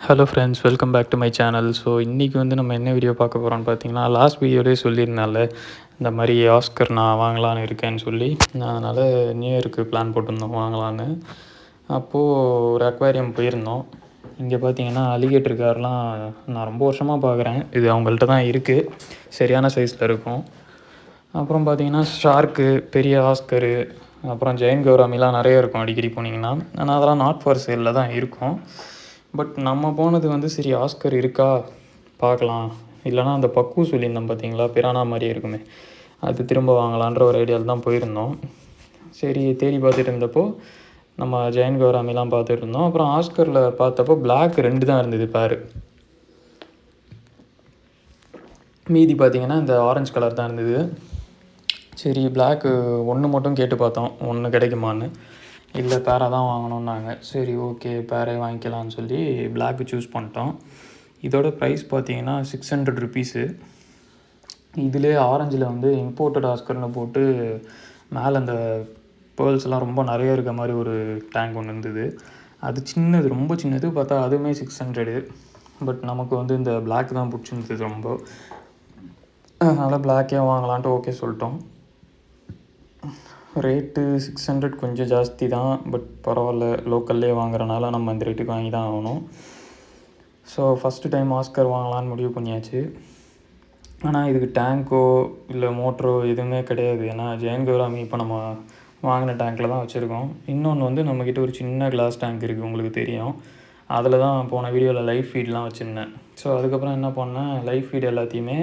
Hello friends, welcome back to my channel. So இன்றைக்கி வந்து நம்ம என்ன வீடியோ பார்க்க போகிறோம்னு பார்த்தீங்கன்னா, லாஸ்ட் வீடியோலேயே சொல்லியிருந்தால இந்த மாதிரி ஆஸ்கர் நான் வாங்கலான்னு இருக்கேன்னு சொல்லி, நான் அதனால் நியூ இயருக்கு பிளான் போட்டிருந்தோம் வாங்கலான்னு. அப்போது ஒரு அக்வாரியம் போயிருந்தோம். இங்கே பார்த்தீங்கன்னா அலிகேட்டர் கார்லாம் நான் ரொம்ப வருஷமாக பார்க்குறேன். இது அவங்கள்ட்ட தான் இருக்குது, சரியான சைஸில் இருக்கும். அப்புறம் பார்த்தீங்கன்னா ஷார்க்கு, பெரிய ஆஸ்கரு, அப்புறம் ஜெயின் கௌராமிலாம் நிறைய இருக்கும் அடிக்கடி போனீங்கன்னா. ஆனால் அதெல்லாம் நாட் ஃபார் சேலில் தான் இருக்கும். பட் நம்ம போனது வந்து சரி ஆஸ்கர் இருக்கா பார்க்கலாம், இல்லைனா அந்த பக்கு சொல்லியிருந்தோம் பார்த்தீங்களா, பிரானா மாதிரியே இருக்குமே, அது திரும்ப வாங்கலான்ற ஒரு ஐடியாவில் தான் போயிருந்தோம். சரி தேடி பார்த்துட்டு இருந்தப்போ நம்ம ஜெயின் கௌராமிலாம் பார்த்துட்டு இருந்தோம். அப்புறம் ஆஸ்கரில் பார்த்தப்போ பிளாக் 2 தான் இருந்தது பேர். மீதி பார்த்திங்கன்னா இந்த ஆரஞ்சு கலர் தான் இருந்தது. சரி பிளாக்கு ஒன்று மட்டும் கேட்டு பார்த்தோம், ஒன்று கிடைக்குமான்னு. இல்லை பேரை தான் வாங்கணுன்னாங்க. சரி ஓகே பேரே வாங்கிக்கலான்னு சொல்லி பிளாக்கு சூஸ் பண்ணிட்டோம். இதோட ப்ரைஸ் பார்த்தீங்கன்னா 600 ருபீஸு. இதிலே ஆரஞ்சில் வந்து இம்போர்ட்டட் ஆஸ்கர்னு போட்டு மேலே அந்த பேர்ல்ஸ்லாம் ரொம்ப நிறைய இருக்க மாதிரி ஒரு டேங்க் ஒன்று இருந்தது. அது சின்னது, ரொம்ப சின்னது. பார்த்தா அதுவுமே 600. பட் நமக்கு வந்து இந்த பிளாக் தான் பிடிச்சிருந்தது ரொம்ப. அதனால் பிளாக்கே வாங்கலான்ட்டு ஓகே சொல்லிட்டோம். ரேட்டு 600 கொஞ்சம் ஜாஸ்தி தான், பட் பரவாயில்ல, லோக்கல்லே வாங்குறனால நம்ம இந்த ரேட்டுக்கு வாங்கி தான் ஆகணும். ஸோ ஃபஸ்ட்டு டைம் ஆஸ்கர் வாங்கலான்னு முடிவு பண்ணியாச்சு. ஆனால் இதுக்கு டேங்க்கோ இல்லை மோட்டரோ எதுவுமே கிடையாது. ஏன்னா ஜெயின் கௌராமி இப்போ நம்ம வாங்கின டேங்க்கில் தான் வச்சுருக்கோம். இன்னொன்று வந்து நம்மக்கிட்ட ஒரு சின்ன கிளாஸ் டேங்க் இருக்குது, உங்களுக்கு தெரியும். அதில் தான் போன வீடியோவில் லைஃப் ஃபீட்லாம் வச்சுருந்தேன். ஸோ அதுக்கப்புறம் என்ன பண்ணேன், லைஃப் ஃபீட் எல்லாத்தையுமே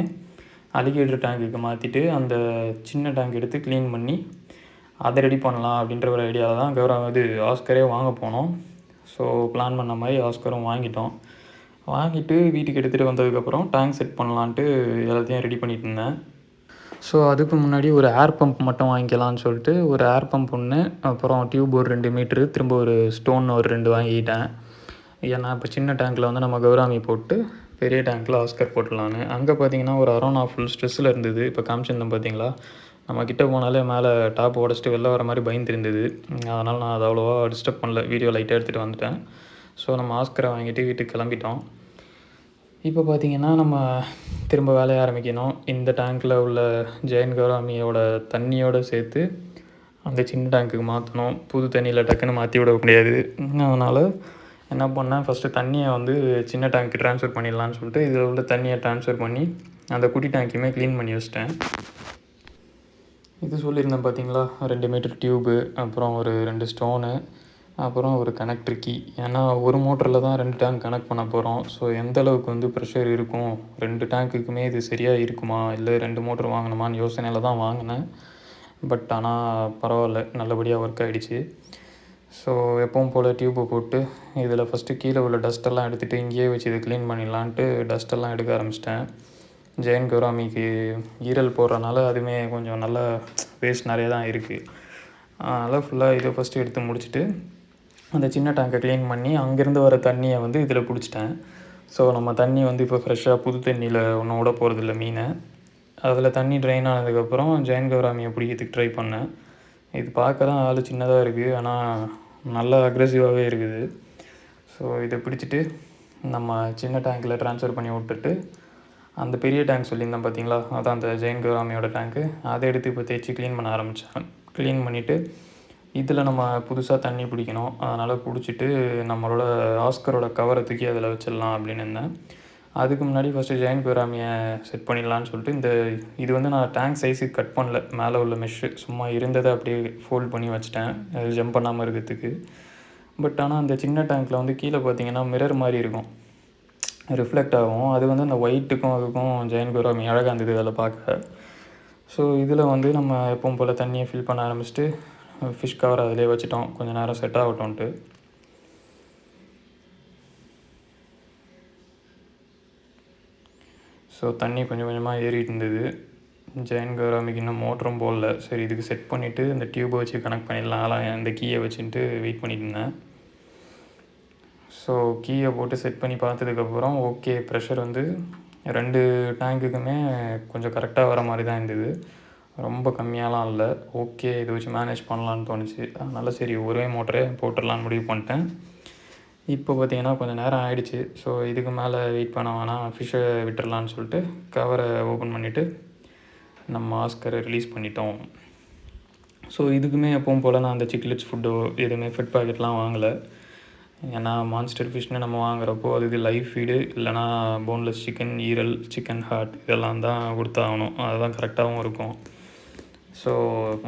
அலிகேட்டர் டேங்க்குக்கு மாற்றிட்டு அந்த சின்ன டேங்க் எடுத்து க்ளீன் பண்ணி அதை ரெடி பண்ணலாம் அப்படின்ற ஒரு ஐடியாவில் தான் ஆஸ்கரே வாங்க போனோம். ஸோ பிளான் பண்ண மாதிரி ஆஸ்கரும் வாங்கிட்டோம். வாங்கிட்டு வீட்டுக்கு எடுத்துகிட்டு வந்ததுக்கப்புறம் டேங்க் செட் பண்ணலான்ட்டு எல்லாத்தையும் ரெடி பண்ணிட்டு இருந்தேன். ஸோ அதுக்கு முன்னாடி ஒரு ஏர் பம்ப் மட்டும் வாங்கிக்கலான்னு சொல்லிட்டு ஒரு ஏர் பம்ப் ஒன்று, அப்புறம் டியூப் ஒரு 2 மீட்ரு, திரும்ப ஒரு ஸ்டோன் ஒரு 2 வாங்கிக்கிட்டேன். ஏன்னா இப்போ சின்ன டேங்க்கில் வந்து நம்ம கௌராமி போட்டு பெரிய டேங்க்கில் ஆஸ்கர் போட்டுடலான்னு. அங்கே பார்த்தீங்கன்னா ஒரு அரோனா ஃபுல் ஸ்ட்ரெஸ்ஸில் இருந்தது. இப்போ காமிச்சிருந்தேன் பார்த்தீங்களா, நம்ம கிட்டே போனாலே மேலே டாப் உடச்சிட்டு வெளில வர மாதிரி பயந்துருந்தது. அதனால் நான் அதை அவ்வளோவா டிஸ்டர்ப் பண்ணல, வீடியோ லைட்டாக எடுத்துகிட்டு வந்துட்டேன். ஸோ நம்ம ஆஸ்கரை வாங்கிட்டு வீட்டுக்கு கிளம்பிட்டோம். இப்போ பார்த்திங்கன்னா நம்ம திரும்ப வேலையை ஆரம்பிக்கணும். இந்த டேங்க்கில் உள்ள ஜெயின் கௌராமியோட தண்ணியோடு சேர்த்து அந்த சின்ன டேங்க்குக்கு மாற்றணும். புது தண்ணியில் டக்குன்னு மாற்றி விட முடியாது. அதனால் என்ன பண்ணேன், ஃபஸ்ட்டு தண்ணியை வந்து சின்ன டேங்க்கு ட்ரான்ஸ்ஃபர் பண்ணிடலான்னு சொல்லிட்டு இதில் உள்ள தண்ணியை ட்ரான்ஸ்ஃபர் பண்ணி அந்த குட்டி டேங்க்கையுமே க்ளீன் பண்ணி வச்சிட்டேன். இது சொல்லியிருந்தேன் பார்த்தீங்களா, 2 மீட்டர் டியூபு, அப்புறம் ஒரு 2 ஸ்டோனு, அப்புறம் ஒரு கனெக்டர் கீ. ஏன்னா ஒரு மோட்டரில் தான் 2 டேங்க் கனெக்ட் பண்ண போகிறோம். ஸோ எந்த அளவுக்கு வந்து ப்ரெஷர் இருக்கும், 2 டேங்க்குக்குமே இது சரியாக இருக்குமா, இல்லை 2 மோட்டர் வாங்கணுமான்னு யோசனையில் தான் வாங்கினேன். பட் ஆனால் பரவாயில்ல, நல்லபடியாக ஒர்க் ஆகிடுச்சு. ஸோ எப்பவும் போல் டியூப்பை போட்டு இதில் ஃபஸ்ட்டு கீழே உள்ள டஸ்ட்டெல்லாம் எடுத்துகிட்டு இங்கேயே வச்சு இதை க்ளீன் பண்ணிடலான்ட்டு டஸ்ட்டெல்லாம் எடுக்க ஆரம்பிச்சிட்டேன். ஜெயின் கௌராமிக்கு ஈரல் போடுறனால அதுவுமே கொஞ்சம் நல்லா வேஸ்ட் நிறைய தான் இருக்குது. அதனால் ஃபுல்லாக இதை ஃபஸ்ட்டு எடுத்து முடிச்சுட்டு அந்த சின்ன டேங்கை க்ளீன் பண்ணி அங்கேருந்து வர தண்ணியை வந்து இதில் பிடிச்சிட்டேன். ஸோ நம்ம தண்ணி வந்து இப்போ ஃப்ரெஷ்ஷாக புது தண்ணியில் ஒன்றும் விட போகிறதில்ல மீனை. அதில் தண்ணி ட்ரைன் ஆனதுக்கப்புறம் ஜெயின் கௌராமியை பிடிக்கிறதுக்கு ட்ரை பண்ணேன். இது பார்க்க தான் ஆள் சின்னதாக இருக்குது, ஆனால் நல்லா அக்ரெசிவாகவே இருக்குது. ஸோ இதை பிடிச்சிட்டு நம்ம சின்ன டேங்க்கில் ட்ரான்ஸ்ஃபர் பண்ணி விட்டுட்டு அந்த பெரிய டேங்க் சொல்லியிருந்தேன் பார்த்தீங்களா, அதான் அந்த ஜெயின் கௌராமியோட டேங்க்கு, அதை எடுத்து இப்போ தேய்ச்சி க்ளீன் பண்ண ஆரம்பித்தேன். க்ளீன் பண்ணிவிட்டு இதில் நம்ம புதுசாக தண்ணி பிடிக்கணும். அதனால் பிடிச்சிட்டு நம்மளோட ஆஸ்கரோட கவரை தூக்கி அதில் வச்சிடலாம் அப்படின்னு இருந்தேன். அதுக்கு முன்னாடி ஃபஸ்ட்டு ஜெயின் கௌராமியை செட் பண்ணிடலான்னு சொல்லிட்டு இது வந்து நான் டேங்க் சைஸுக்கு கட் பண்ணல, மேலே உள்ள மெஷ்ஷு சும்மா இருந்ததை அப்படியே ஃபோல்ட் பண்ணி வச்சிட்டேன், அது ஜம்ப் பண்ணாமல் இருக்கிறதுக்கு. பட் ஆனால் அந்த சின்ன டேங்க்கில் வந்து கீழே பார்த்தீங்கன்னா மிரர் மாதிரி இருக்கும், ரிஃப்ளெக்ட் ஆகும். அது வந்து அந்த ஒயிட்டுக்கும் அதுக்கும் ஜெயின் கௌராமி அழகாக இருந்தது அதில் பார்க்க. ஸோ இதில் வந்து நம்ம எப்பவும் போல் தண்ணியை ஃபில் பண்ண ஆரம்பிச்சிட்டு ஃபிஷ் கவர் அதிலே வச்சுட்டோம், கொஞ்சம் நேரம் செட் ஆகட்டும்ன்ட்டு. ஸோ தண்ணி கொஞ்சம் கொஞ்சமாக ஏறிட்டு இருந்தது. ஜெயின் கௌராமிக்கு இன்னும் மோட்டரும் போடல. சரி இதுக்கு செட் பண்ணிவிட்டு அந்த டியூப்பை வச்சு கனெக்ட் பண்ணிடலாம், அதெல்லாம் அந்த கீயை வச்சுட்டு வெயிட் பண்ணிட்டு இருந்தேன். ஸோ கீயை போட்டு செட் பண்ணி பார்த்ததுக்கப்புறம் ஓகே, ப்ரெஷர் வந்து 2 டேங்க்குக்குமே கொஞ்சம் கரெக்டாக வர மாதிரி தான் இருந்தது, ரொம்ப கம்மியாலாம் இல்லை. ஓகே இதை வச்சு மேனேஜ் பண்ணலான்னு தோணுச்சு. அதனால் சரி ஒரே மோட்டரே போட்டுடலான்னு முடிவு பண்ணிட்டேன். இப்போ பார்த்தீங்கன்னா கொஞ்சம் நேரம் ஆயிடுச்சு. ஸோ இதுக்கு மேலே வெயிட் பண்ண வேணாம், ஃபிஷ்ஷை விட்டுறலான்னு சொல்லிட்டு கவரை ஓப்பன் பண்ணிவிட்டு நம்ம ஆஸ்கரை ரிலீஸ் பண்ணிட்டோம். ஸோ இதுக்குமே எப்பவும் போல் நான் அந்த சிக்லெட்ஸ் ஃபுட்டோ எதுவுமே ஃபுட் பாக்கெட்லாம் வாங்கலை. ஏன்னா மான்ஸ்டர் ஃபிஷ்னு நம்ம வாங்குறப்போ அதுக்கு லைவ் ஃபீடு இல்லைனா போன்லெஸ் சிக்கன், ஈரல், சிக்கன் ஹார்ட் இதெல்லாம் தான் கொடுத்தாகணும். அதுதான் கரெக்டாகவும் இருக்கும். ஸோ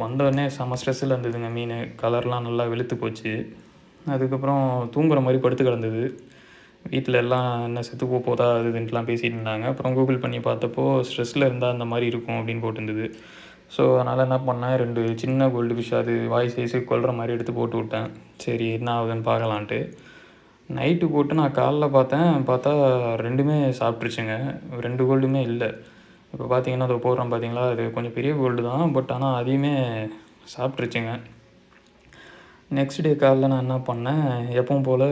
வந்தோடனே செம ஸ்ட்ரெஸ்ஸில் இருந்ததுங்க மீன். கலர்லாம் நல்லா வெளுத்து போச்சு. அதுக்கப்புறம் தூங்குற மாதிரி படுத்து கிடந்தது. வீட்டில் எல்லாம் என்ன செத்து போதா அது இதுன்ட்டுலாம் பேசிகிட்டு இருந்தாங்க. அப்புறம் கூகுள் பண்ணி பார்த்தப்போ ஸ்ட்ரெஸ்ஸில் இருந்தால் அந்த மாதிரி இருக்கும் அப்படின்னு போட்டிருந்தது. ஸோ அதனால் என்ன பண்ணேன், 2 சின்ன கோல்டு ஃபிஷ் அது வாய் சைஸு கொல்கிற மாதிரி எடுத்து போட்டு விட்டேன். சரி என்ன ஆகுதுன்னு பார்க்கலான்ட்டு. நைட்டு போட்டு நான் காலைல பார்த்தா 2மே சாப்பிட்ருச்சுங்க. 2 கோல்டுமே இல்லை. இப்போ பார்த்தீங்கன்னா அதை போடுறேன் பார்த்தீங்களா, அது கொஞ்சம் பெரிய கோல்டு தான். பட் ஆனால் அதையுமே சாப்பிட்ருச்சுங்க. நெக்ஸ்ட் டே காலைல நான் என்ன பண்ணேன், எப்பவும் போல்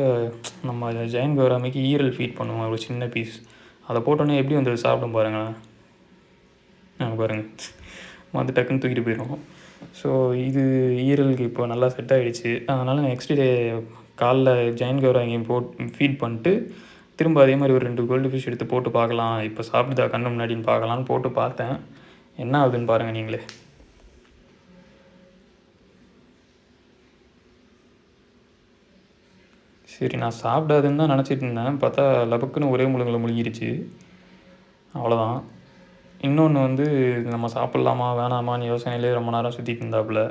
நம்ம ஜெயன் கௌராமிக்கு ஈரல் ஃபீட் பண்ணுவோம் ஒரு சின்ன பீஸ். அதை போட்டோன்னே எப்படி வந்து சாப்பிடும் பாருங்களேன். பாருங்கள் வந்து டக்குன்னு தூக்கிட்டு போயிடும். ஸோ இது ஈரலுக்கு இப்போ நல்லா செட் ஆகிடுச்சு. அதனால் நெக்ஸ்ட் டே காலைல ஜெயன் கௌராங்கி ஃபீட் பண்ணிட்டு திரும்ப அதே மாதிரி ஒரு 2 கோல்டு ஃபிஷ் எடுத்து போட்டு பார்க்கலாம், இப்போ சாப்பிடுதா கண்ணு முன்னாடின்னு பார்க்கலான்னு போட்டு பார்த்தேன். என்ன ஆகுதுன்னு பாருங்கள் நீங்களே. சரி நான் சாப்பிடாதுன்னு தான் நினச்சிட்டு இருந்தேன். பார்த்தா லபக்குன்னு ஒரே முழுங்கில் முழுங்கிருச்சு. அவ்வளோதான். இன்னொன்று வந்து நம்ம சாப்பிட்லாமா வேணாமான்னு யோசனையிலே ரொம்ப நேரம் சுற்றிட்டு இருந்தாப்புல.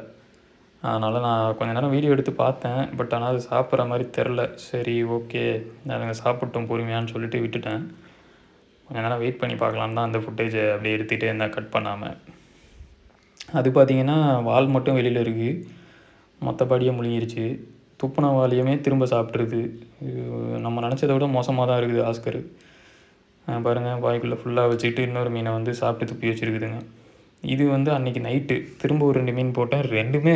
அதனால் நான் கொஞ்சம் நேரம் வீடியோ எடுத்து பார்த்தேன். பட் ஆனால் அது சாப்பிட்ற மாதிரி தெரில. சரி ஓகே அதுங்க சாப்பிட்டோம் பொறுமையான்னு சொல்லிட்டு விட்டுட்டேன். கொஞ்சம் நேரம் வெயிட் பண்ணி பார்க்கலான்னு தான் அந்த ஃபுட்டேஜை அப்படியே எடுத்துகிட்டே இருந்தேன் கட் பண்ணாமல். அது பார்த்திங்கன்னா வால் மட்டும் வெளியில் இருக்குது, மற்றபடியே முழுங்கிருச்சு. துப்புன வாலியுமே திரும்ப சாப்பிட்ருது. நம்ம நினச்சதை விட மோசமாக தான் இருக்குது ஆஸ்கர். பாருங்கள் வாய்க்குள்ளே ஃபுல்லாக வச்சுக்கிட்டு இன்னொரு மீனை வந்து சாப்பிட்டு துப்பி வச்சுருக்குதுங்க. இது வந்து அன்றைக்கி நைட்டு திரும்ப ஒரு 2 மீன் போட்டேன். 2மே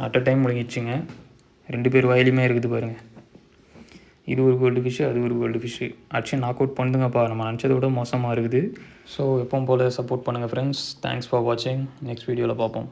அட் அ டைம் முழுங்கிடுச்சுங்க. 2 பேர் வாயிலுமே இருக்குது பாருங்கள். இது ஒரு கோல்டு ஃபிஷ்ஷு, அது ஒரு gold fish. Actually knock out பண்ணுங்கப்பா, நம்ம நினச்சதை விட மோசமாக இருக்குது. ஸோ எப்பவும் போல் சப்போர்ட் பண்ணுங்கள் ஃப்ரெண்ட்ஸ். தேங்க்ஸ் ஃபார் வாட்சிங். நெக்ஸ்ட் வீடியோவில் பார்ப்போம்.